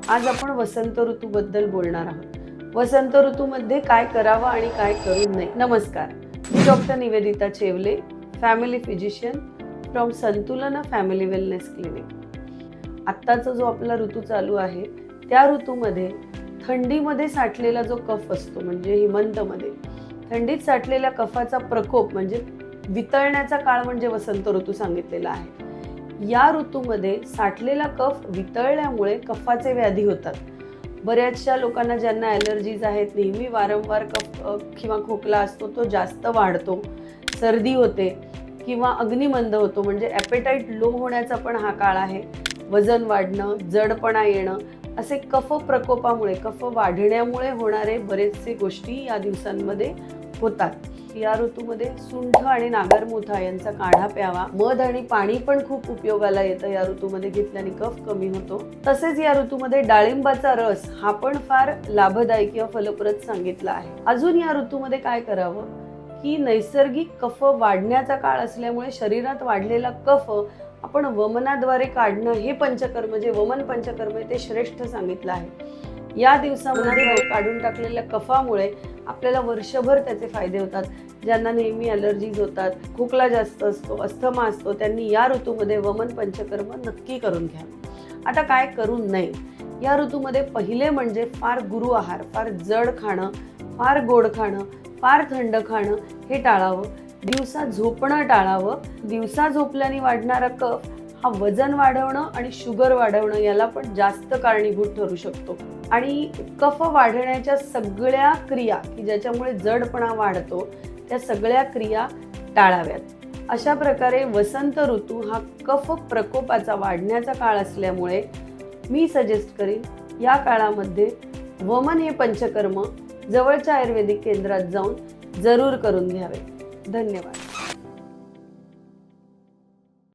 आज आपण वसंत ऋतूबद्दल बोलणार आहोत। वसंत ऋतूमध्ये काय करावं आणि काय करू नये। नमस्कार, मी doctor Nivedita Chevale, family physician from Santulan family wellness clinic. आत्ताचा जो आपला ऋतू चालू आहे त्या ऋतूमध्ये थंडीमध्ये साठलेला जो कफ असतो, म्हणजे हिमंतमध्ये थंडीत साठलेल्या कफाचा प्रकोप म्हणजे वितळण्याचा काळ म्हणजे वसंत ऋतू सांगितलेला आहे। या ऋतूमध्ये साठलेला कफ वितळल्यामुळे कफाचे व्याधी होतात। बऱ्याचशा लोकांना ज्यांना ॲलर्जीज आहेत, नेहमी वारंवार कफ किंवा खोकला असतो तो जास्त वाढतो, सर्दी होते किंवा अग्निमंद होतो, म्हणजे ॲपेटाईट लो होण्याचा पण हा काळ आहे। वजन वाढणं, जडपणा येणं असे कफ प्रकोपामुळे, कफ वाढण्यामुळे होणारे बरेचसे गोष्टी या दिवसांमध्ये होतात। या ऋतूमध्ये सुंठ आणि नागरमोथा यांचा काढा प्यावा। मध आणि पाणी पण खूप उपयोगाला येतं, या ऋतूमध्ये घेतल्याने कफ कमी होतो। तसेच या ऋतूमध्ये डाळिंबाचा रस हा पण फार लाभदायी किंवा फलप्रद सांगितला आहे। अजून या ऋतूमध्ये काय करावं की नैसर्गिक कफ वाढण्याचा काळ असल्यामुळे शरीरात वाढलेला कफ आपण वमनाद्वारे काढणं हे पंचकर्म, जे वमन पंचकर्म ते श्रेष्ठ सांगितलं आहे। या दिवसामध्ये काढून टाकलेल्या कफामुळे आपल्याला वर्षभर त्याचे फायदे होतात। ज्यांना नेहमी ॲलर्जीज होतात, खोकला जास्त असतो, अस्थमा असतो, त्यांनी या ऋतूमध्ये वमन पंचकर्म नक्की करून घ्यावं। आता काय करू नये या ऋतूमध्ये? पहिले म्हणजे फार गुरु आहार, फार जड खाणं, फार गोड खाणं, फार थंड खाणं हे टाळावं। दिवसा झोपणं टाळावं। दिवसा झोपल्याने वाढणारा कफ हा वजन वाढवणं आणि शुगर वाढवणं याला पण जास्त कारणीभूत ठरू शकतो। आणि कफ वाढण्याच्या सगळ्या क्रिया की ज्याच्यामुळे जडपणा वाढतो त्या सगळ्या क्रिया टाळाव्यात। अशा प्रकारे वसंत ऋतू हा कफ प्रकोपाचा वाढण्याचा काळ असल्यामुळे मी सजेस्ट करीन या काळामध्ये वमन हे पंचकर्म जवळच्या आयुर्वेदिक केंद्रात जाऊन जरूर करून घ्यावे। धन्यवाद।